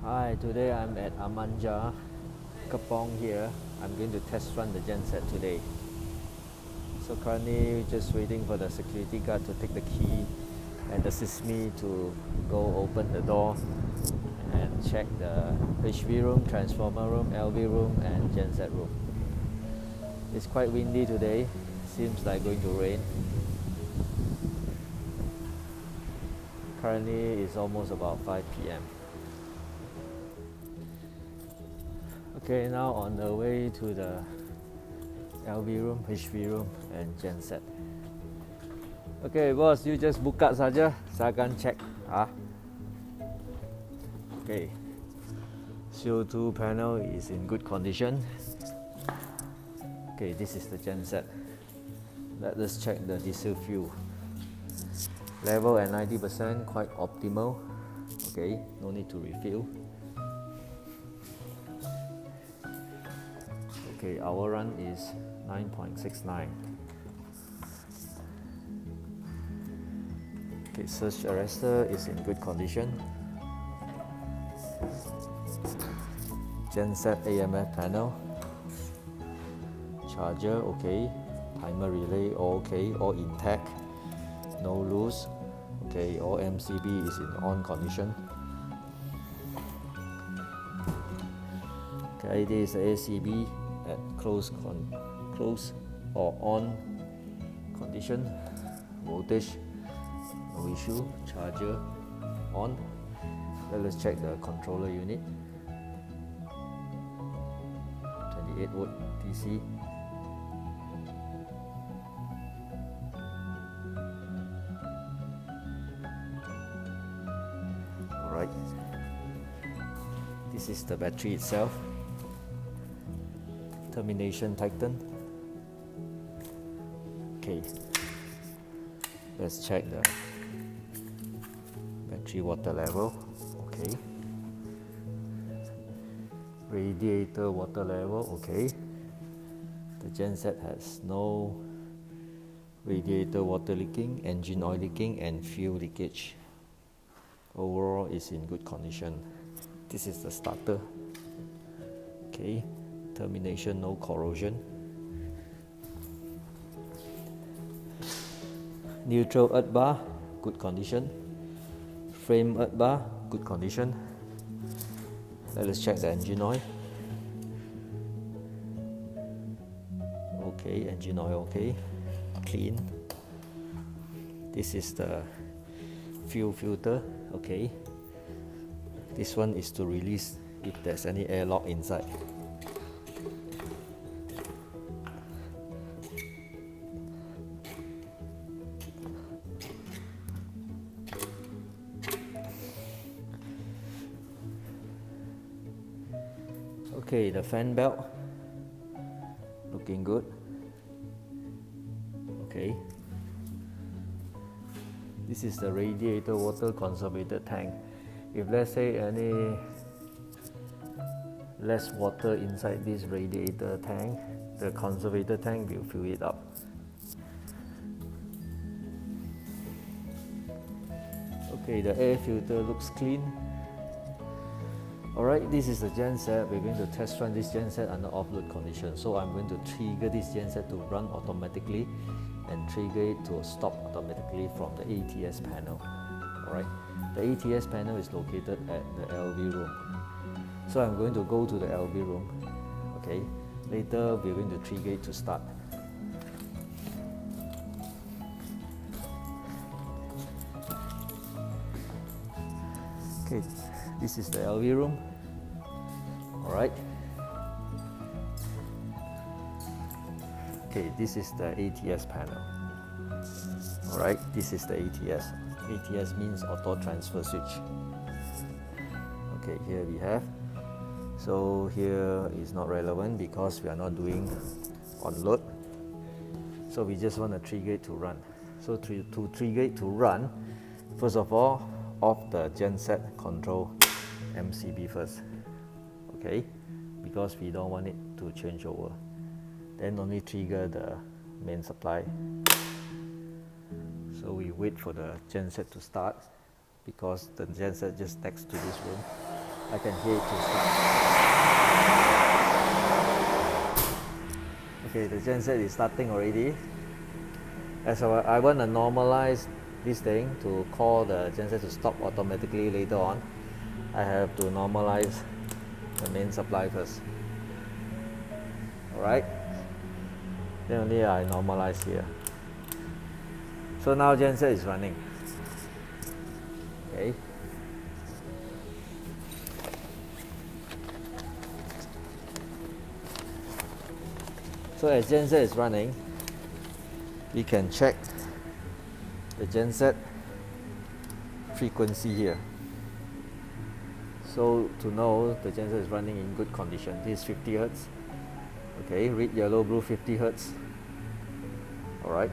Hi, today I'm at Amanja, Kapong here. I'm going to test run the genset today. So currently just waiting for the security guard to take the key and assist me to go open the door and check the HV room, transformer room, LV room and genset room. It's quite windy today, seems like going to rain. Currently it's almost about 5 p.m. Okay, now on the way to the LV room, HV room and genset. Okay bos, you just buka saja, saya akan check. Okay, CO2 panel is in good condition. Okay, this is the genset. Let us check the diesel fuel. Level at 90%, quite optimal. Okay, no need to refill. Okay, our run is 9.69. Okay, surge arrestor is in good condition. Genset AMF panel. Charger okay. Timer relay all okay, all intact. No loose. Okay, all MCB is in on condition. Okay, this is ACB at close or on condition. Voltage no issue. Charger on. Let us check the controller unit. 28 volt DC. Alright, this is the battery itself. Termination tightened. Okay, let's check the battery water level. Okay, radiator water level okay. The genset has no radiator water leaking, engine oil leaking and fuel leakage. Overall is in good condition. This is the starter. Okay, termination no corrosion. Neutral earth bar good condition. Frame earth bar good condition. Let us check the engine oil. Okay, engine oil okay, clean. This is the fuel filter. Okay, this one is to release if there's any airlock inside. Okay, the fan belt looking good. Okay, this is the radiator water conservator tank. If let's say any less water inside this radiator tank, the conservator tank will fill it up. Okay, the air filter looks clean. Alright, this is the genset. We're going to test run this genset under off-load condition. So I'm going to trigger this genset to run automatically and trigger it to stop automatically from the ATS panel. Alright, the ATS panel is located at the LV room. So I'm going to go to the LV room. Okay, later we're going to trigger it to start. Okay, this is the LV room. Alright. Okay, this is the ATS panel. Alright, this is the ATS. ATS means auto transfer switch. Okay, here we have. So here is not relevant because we are not doing on load. So we just want to trigger it to run. So to trigger it to run, first of all, off the genset control MCB first. Okay, because we don't want it to change over. Then only trigger the main supply. So we wait for the genset to start because the genset just next to this room. I can hear it to start. Okay, the genset is starting already. As I want to normalize this thing to call the genset to stop automatically later on, I have to normalize the main supply first. Alright, then only I normalize here. So now genset is running. Okay. So as genset is running, we can check the genset frequency here. So to know the genset is running in good condition, this is 50 Hz. Okay, red, yellow, blue, 50 Hz. Alright.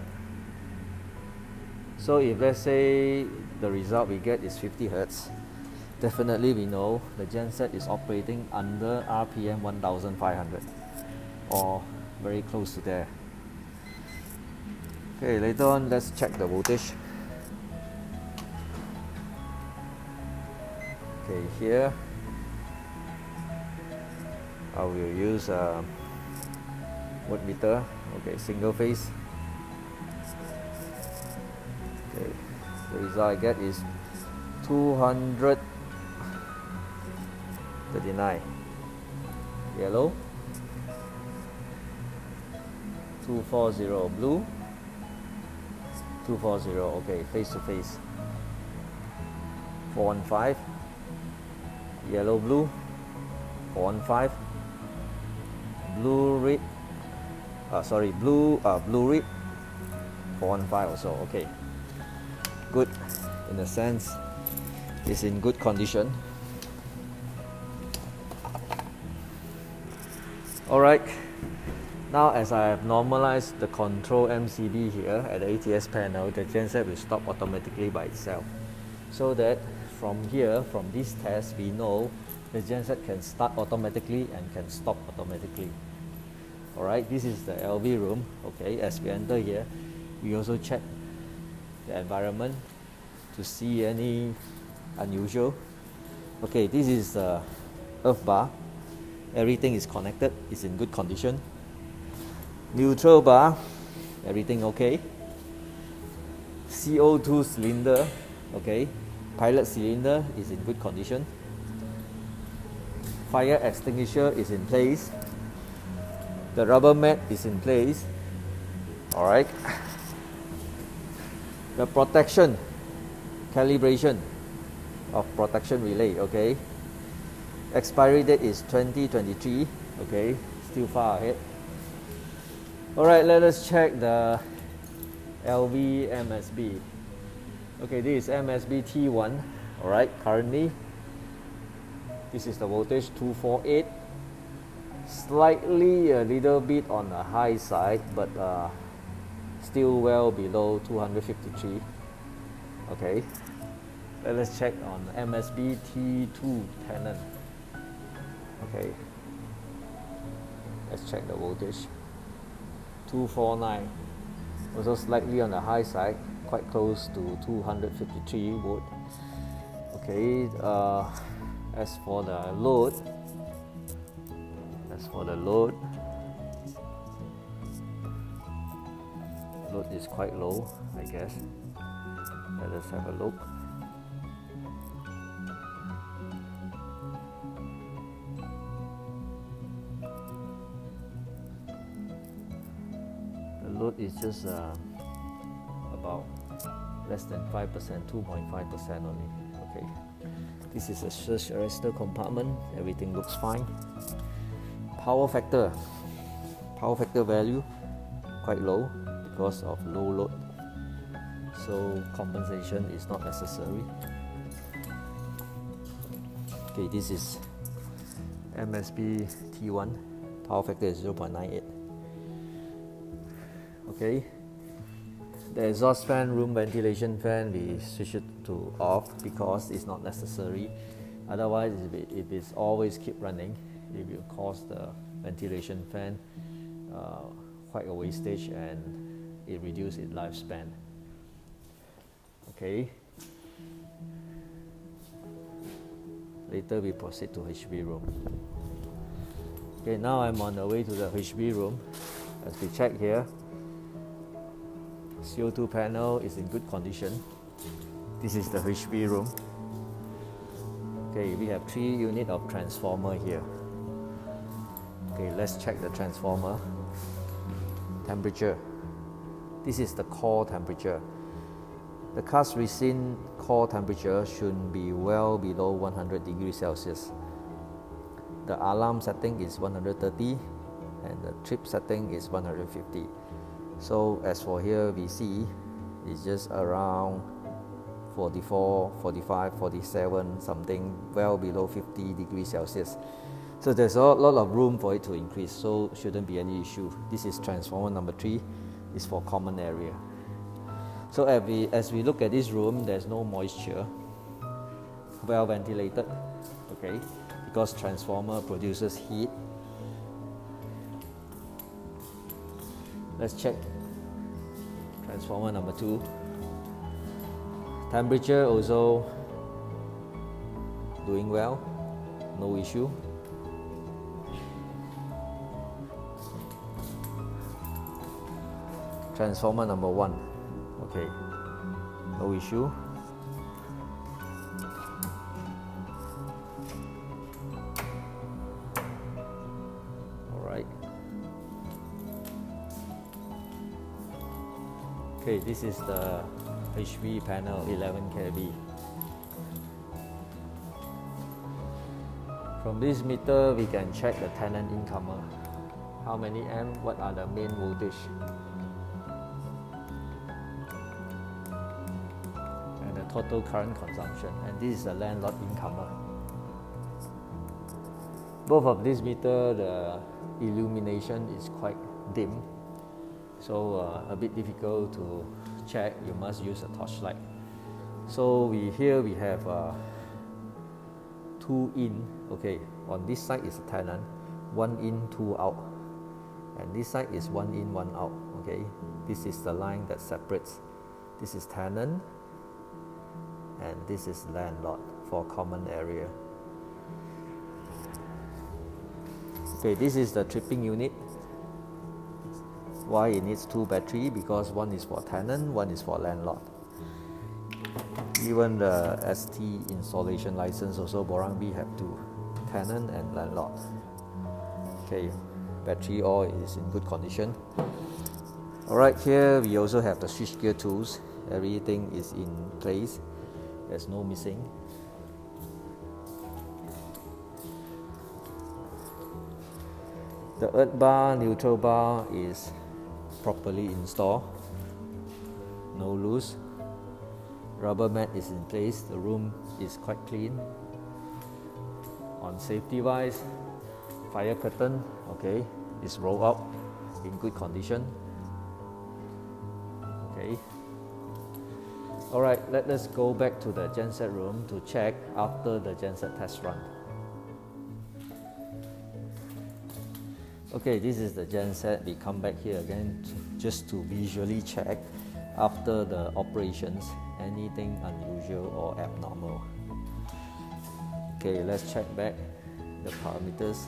So if let's say the result we get is 50 Hz, definitely we know the genset is operating under RPM 1500 or very close to there. Okay, later on let's check the voltage. Okay, here I will use a voltmeter. Okay, single phase. Okay, the result I get is 239 yellow, 240 blue, 240. Okay, face to face. 415 yellow blue, 415 blue red, blue red, 415 also. Okay, good. In a sense, it's in good condition. Alright, now as I have normalized the control MCB here at the ATS panel, the genset will stop automatically by itself. So that from here, from this test, we know the genset can start automatically and can stop automatically. Alright, this is the LV room. Okay, as we enter here, we also check the environment to see any unusual. Okay, this is the earth bar. Everything is connected, it's in good condition. Neutral bar, everything okay. CO2 cylinder, okay. Pilot cylinder is in good condition. Fire extinguisher is in place. The rubber mat is in place. Alright. The protection, calibration of protection relay, okay. Expiry date is 2023, okay, still far ahead. Alright, let us check the LV MSB. Okay, this is MSB T1. Alright, currently this is the voltage 248. Slightly a little bit on the high side, but still well below 253. Okay, let us check on MSB T2 Tenon. Okay, let's check the voltage. 249, also slightly on the high side, quite close to 253 volt. Okay, as for the load, load is quite low, I guess. Let us have a look. The load is just about less than 5%, 2.5% only. Okay, this is a surge arrestor compartment. Everything looks fine. Power factor value quite low because of low load, so compensation is not necessary. Okay, this is MSB T1. Power factor is 0.98. Okay, the exhaust fan, room ventilation fan, we switch it to off because it's not necessary. Otherwise, if it's always keep running, it will cause the ventilation fan quite a wastage and it reduces its lifespan. Okay, Later we proceed to HV room. Okay, now I'm on the way to the HV room. As we check here, CO2 panel is in good condition. This is the HV room. Okay, we have 3 units of transformer here. Okay, let's check the transformer. Temperature. This is the core temperature. The cast resin core temperature should be well below 100 degrees Celsius. The alarm setting is 130 and the trip setting is 150. So as for here, we see it's just around 44, 45, 47, something well below 50 degrees Celsius. So there's a lot of room for it to increase, so shouldn't be any issue. This is transformer number 3, is for common area. So as we look at this room, there's no moisture, well ventilated, okay, because transformer produces heat. Let's check transformer number 2. Temperature also doing well, no issue. Transformer number 1, okay, no issue. Alright. Okay, this is the HV panel 11 kV. From this meter, we can check the tenant incomer. How many amp, what are the main voltage. And the total current consumption. And this is the landlord incomer. Both of these meters, the illumination is quite dim. So a bit difficult to check, you must use a torchlight. So here we have 2 in, okay, on this side is a tenant, 1 in, 2 out, and this side is 1 in, 1 out, okay. This is the line that separates. This is tenant and this is landlord for common area. Okay, this is the tripping unit. Why it needs 2 batteries? Because one is for tenant, one is for landlord. Even the ST installation license also Borang B have 2, tenant and landlord. Okay, battery all is in good condition. Alright, here we also have the switchgear tools. Everything is in place. There's no missing. The earth bar, neutral bar is properly installed, no loose. Rubber mat is in place, the room is quite clean. On safety wise, fire curtain, okay, is rolled up in good condition. Okay. Alright, let us go back to the genset room to check after the genset test run. Okay, this is the genset. We come back here again just to visually check after the operations, anything unusual or abnormal. Okay, let's check back the parameters.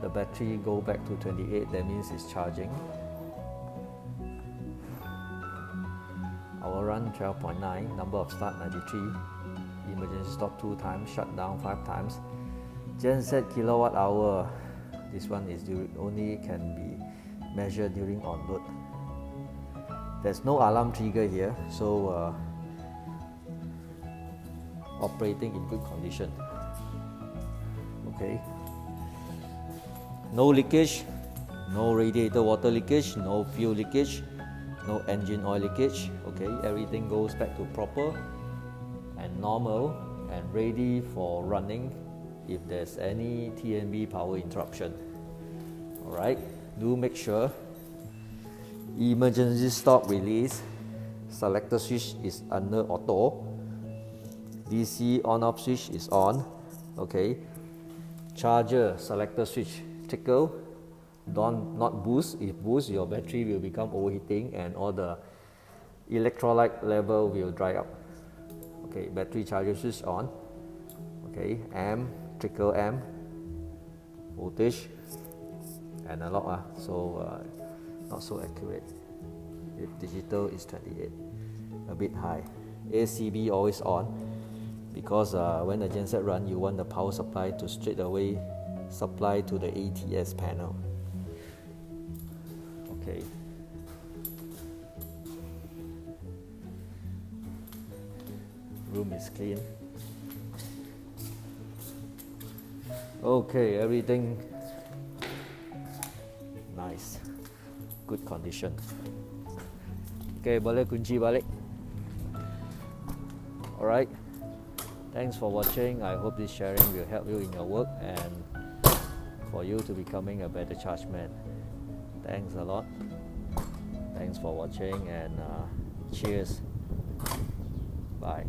The battery go back to 28, that means it's charging. Our run 12.9, number of start 93, emergency stop 2 times, shut down 5 times. Genset kilowatt hour. This one is only can be measured during on load. There's no alarm trigger here, so operating in good condition. Okay. No leakage, no radiator water leakage, no fuel leakage, no engine oil leakage. Okay, everything goes back to proper and normal and ready for running if there's any TNB power interruption. Alright, do make sure emergency stop release, selector switch is under auto, DC on off switch is on, okay, charger selector switch trickle, not boost. If boost, your battery will become overheating and all the electrolyte level will dry up. Okay, battery charger switch on. Okay, Okay, amp, trickle amp, voltage, analog, so not so accurate. If digital is 28, a bit high. ACB always on, because when the genset run, you want the power supply to straight away supply to the ATS panel. Okay. Room is clean. Okay, everything nice, good condition. Okay, boleh kunci balik. Alright, thanks for watching. I hope this sharing will help you in your work and for you to becoming a better chargeman. Thanks a lot. Thanks for watching and cheers. Bye.